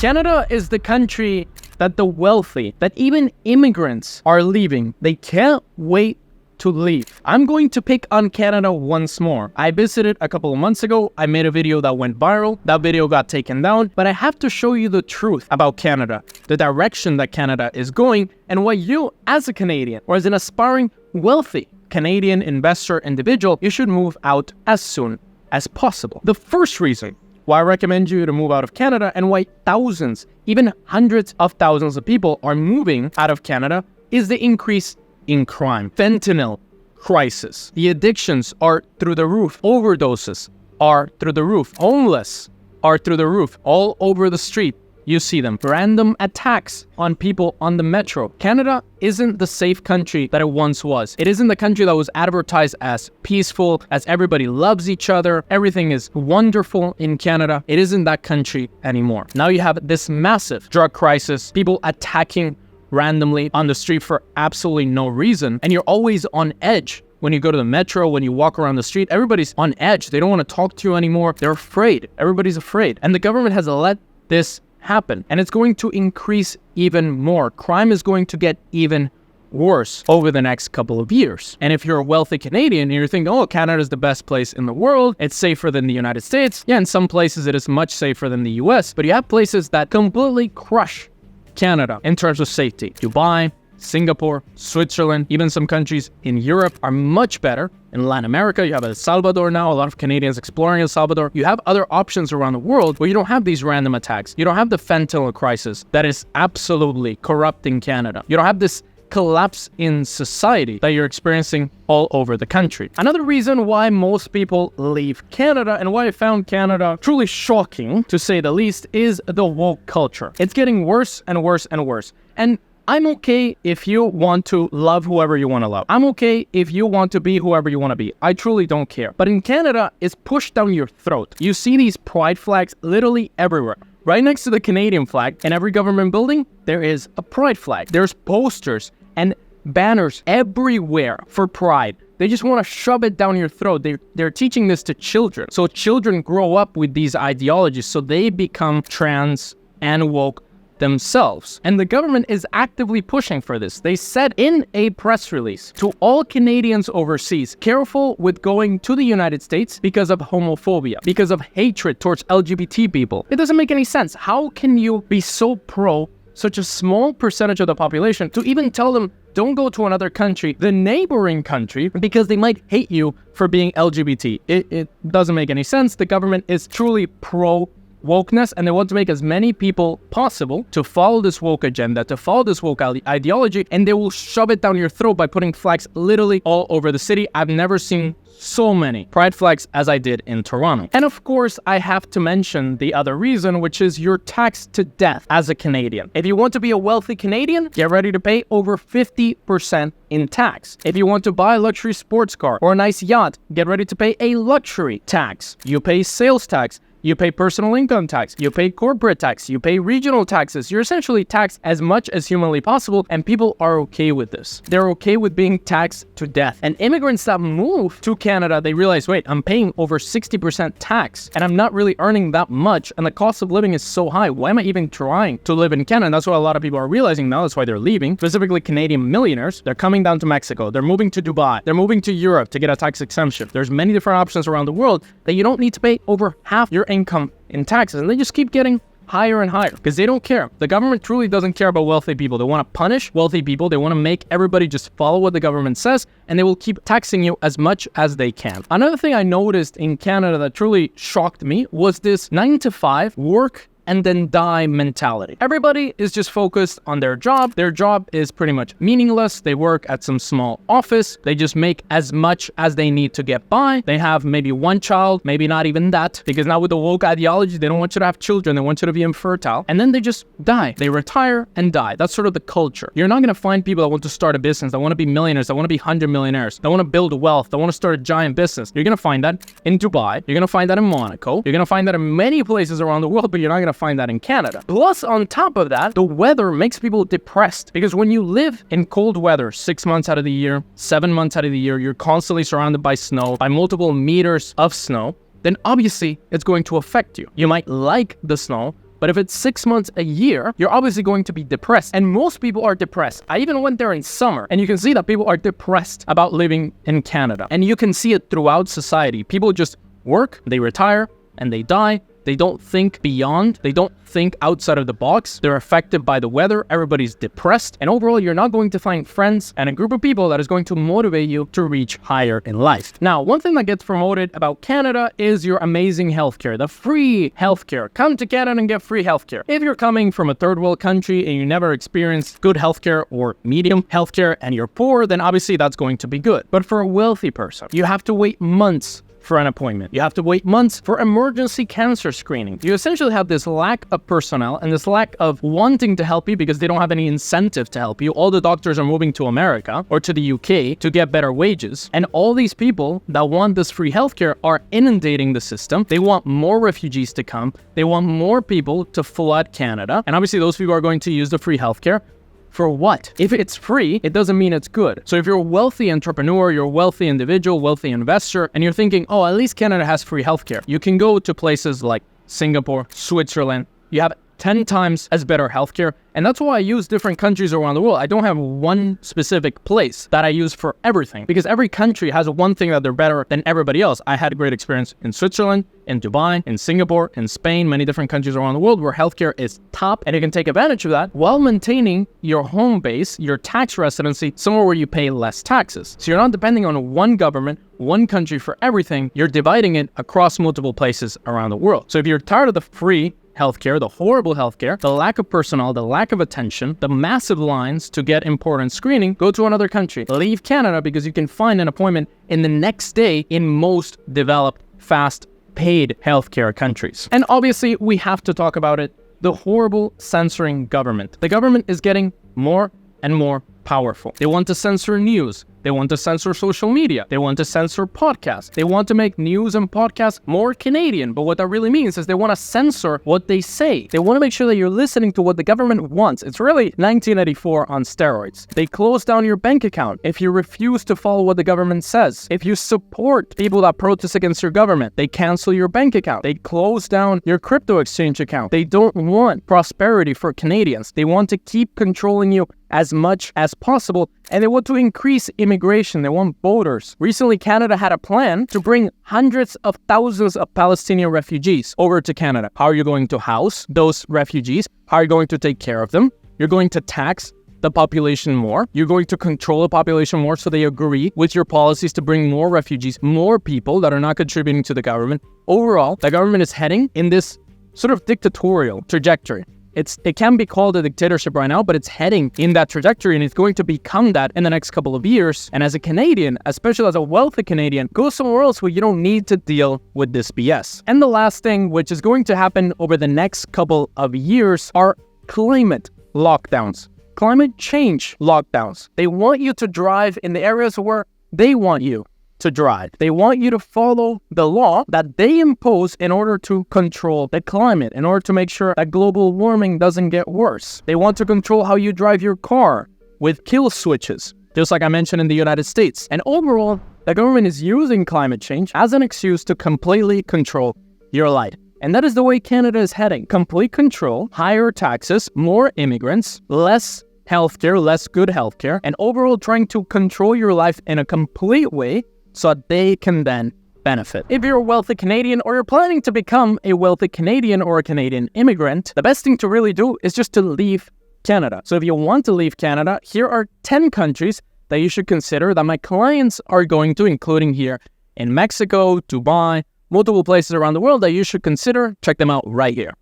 Canada is the country that the wealthy, that even immigrants are leaving. They can't wait to leave. I'm going to pick on Canada once more. I visited a couple of months ago. I made a video that went viral. That video got taken down, but I have to show you the truth about Canada, the direction that Canada is going, and why you, as a Canadian, or as an aspiring wealthy Canadian investor individual, you should move out as soon as possible. The first reason why I recommend you to move out of Canada and why thousands, even hundreds of thousands of people are moving out of Canada is the increase in crime. Fentanyl crisis. The addictions are through the roof. Overdoses are through the roof. Homeless are through the roof. All over the street, you see them. Random attacks on people on the metro. Canada isn't the safe country that it once was. It isn't the country that was advertised as peaceful, as everybody loves each other. Everything is wonderful in Canada. It isn't that country anymore. Now you have this massive drug crisis, people attacking randomly on the street for absolutely no reason, and you're always on edge. When you go to the metro, when you walk around the street, everybody's on edge. They don't want to talk to you anymore. They're afraid. Everybody's afraid. And the government has let this happen, and it's going to increase even more. Crime is going to get even worse over the next couple of years. And if you're a wealthy Canadian and you're thinking, oh, Canada is the best place in the world, it's safer than the United States. Yeah, in some places it is much safer than the US, but you have places that completely crush Canada in terms of safety. Dubai, Singapore, Switzerland, even some countries in Europe are much better. In Latin America, you have El Salvador now, a lot of Canadians exploring El Salvador. You have other options around the world where you don't have these random attacks. You don't have the fentanyl crisis that is absolutely corrupting Canada. You don't have this collapse in society that you're experiencing all over the country. Another reason why most people leave Canada and why I found Canada truly shocking, to say the least, is the woke culture. It's getting worse and worse and worse. And I'm okay if you want to love whoever you want to love. I'm okay if you want to be whoever you want to be. I truly don't care. But in Canada, it's pushed down your throat. You see these pride flags literally everywhere. Right next to the Canadian flag, in every government building, there is a pride flag. There's posters and banners everywhere for pride. They just want to shove it down your throat. They're teaching this to children. So children grow up with these ideologies, so they become trans and woke themselves. And the government is actively pushing for this. They said in a press release to all Canadians overseas, careful with going to the United States because of homophobia, because of hatred towards LGBT people. It doesn't make any sense. How can you be so pro such a small percentage of the population to even tell them don't go to another country, the neighboring country, because they might hate you for being LGBT? It doesn't make any sense. The government is truly pro wokeness, and they want to make as many people possible to follow this woke agenda, to follow this woke ideology, and they will shove it down your throat by putting flags literally all over the city. I've never seen so many pride flags as I did in Toronto. And of course, I have to mention the other reason, which is you're taxed to death as a Canadian. If you want to be a wealthy Canadian, get ready to pay over 50% in tax. If you want to buy a luxury sports car or a nice yacht, get ready to pay a luxury tax. You pay sales tax. You pay personal income tax, you pay corporate tax, you pay regional taxes. You're essentially taxed as much as humanly possible, and people are okay with this. They're okay with being taxed to death. And immigrants that move to Canada, they realize, wait, I'm paying over 60% tax, and I'm not really earning that much, and the cost of living is so high. Why am I even trying to live in Canada? And that's what a lot of people are realizing now. That's why they're leaving. Specifically Canadian millionaires, they're coming down to Mexico, they're moving to Dubai, they're moving to Europe to get a tax exemption. There's many different options around the world that you don't need to pay over half your income in taxes, and they just keep getting higher and higher because they don't care. The government truly doesn't care about wealthy people. They want to punish wealthy people. They want to make everybody just follow what the government says, and they will keep taxing you as much as they can. Another thing I noticed in Canada that truly shocked me was this 9-to-5 work and then die mentality. Everybody is just focused on their job. Their job is pretty much meaningless. They work at some small office. They just make as much as they need to get by. They have maybe one child, maybe not even that, because now with the woke ideology, they don't want you to have children. They want you to be infertile. And then they just die. They retire and die. That's sort of the culture. You're not going to find people that want to start a business, that want to be millionaires, that want to be 100 millionaires, that want to build wealth, that want to start a giant business. You're going to find that in Dubai. You're going to find that in Monaco. You're going to find that in many places around the world, but you're not going to find that in Canada. Plus, on top of that, the weather makes people depressed, because when you live in cold weather 6 months out of the year, 7 months out of the year, you're constantly surrounded by snow, by multiple meters of snow, then obviously it's going to affect you. You might like the snow, But if it's 6 months, a year, you're obviously going to be depressed. And most people are depressed. I even went there in summer, and you can see that people are depressed about living in Canada. And you can see it throughout society. People just work, they retire, and they die. They don't think beyond. They don't think outside of the box. They're affected by the weather. Everybody's depressed. And overall, you're not going to find friends and a group of people that is going to motivate you to reach higher in life. Now, one thing that gets promoted about Canada is your amazing healthcare, the free healthcare. Come to Canada and get free healthcare. If you're coming from a third world country and you never experienced good healthcare or medium healthcare and you're poor, then obviously that's going to be good. But for a wealthy person, you have to wait months for an appointment. You have to wait months for emergency cancer screening. You essentially have this lack of personnel and this lack of wanting to help you because they don't have any incentive to help you. All the doctors are moving to America or to the UK to get better wages. And all these people that want this free healthcare are inundating the system. They want more refugees to come. They want more people to flood Canada. And obviously those people are going to use the free healthcare. For what? If it's free, it doesn't mean it's good. So if you're a wealthy entrepreneur, you're a wealthy individual, wealthy investor, and you're thinking, oh, at least Canada has free healthcare. You can go to places like Singapore, Switzerland. You have 10 times as better healthcare. And that's why I use different countries around the world. I don't have one specific place that I use for everything because every country has one thing that they're better than everybody else. I had a great experience in Switzerland, in Dubai, in Singapore, in Spain, many different countries around the world where healthcare is top, and you can take advantage of that while maintaining your home base, your tax residency, somewhere where you pay less taxes. So you're not depending on one government, one country for everything. You're dividing it across multiple places around the world. So if you're tired of the free healthcare, the horrible healthcare, the lack of personnel, the lack of attention, the massive lines to get important screening, go to another country. Leave Canada because you can find an appointment in the next day in most developed, fast, paid healthcare countries. And obviously, we have to talk about it. The horrible censoring government. The government is getting more and more powerful. They want to censor news. They want to censor social media. They want to censor podcasts. They want to make news and podcasts more Canadian. But what that really means is they want to censor what they say. They want to make sure that you're listening to what the government wants. It's really 1984 on steroids. They close down your bank account if you refuse to follow what the government says. If you support people that protest against your government, they cancel your bank account. They close down your crypto exchange account. They don't want prosperity for Canadians. They want to keep controlling you as much as possible, and they want to increase immigration. They want voters. Recently, Canada had a plan to bring hundreds of thousands of Palestinian refugees over to Canada. How are you going to house those refugees? How are you going to take care of them? You're going to tax the population more. You're going to control the population more so they agree with your policies to bring more refugees, more people that are not contributing to the government. Overall, the government is heading in this sort of dictatorial trajectory. It can be called a dictatorship right now, but it's heading in that trajectory, and it's going to become that in the next couple of years. And as a Canadian, especially as a wealthy Canadian, go somewhere else where you don't need to deal with this BS. And the last thing, which is going to happen over the next couple of years, are climate lockdowns, climate change lockdowns. They want you to drive in the areas where they want you to drive. They want you to follow the law that they impose in order to control the climate, in order to make sure that global warming doesn't get worse. They want to control how you drive your car with kill switches, just like I mentioned in the United States. And overall, the government is using climate change as an excuse to completely control your life. And that is the way Canada is heading. Complete control, higher taxes, more immigrants, less healthcare, less good healthcare, and overall trying to control your life in a complete way so that they can then benefit. If you're a wealthy Canadian or you're planning to become a wealthy Canadian or a Canadian immigrant, the best thing to really do is just to leave Canada. So if you want to leave Canada, here are 10 countries that you should consider that my clients are going to, including here in Mexico, Dubai, multiple places around the world that you should consider. Check them out right here.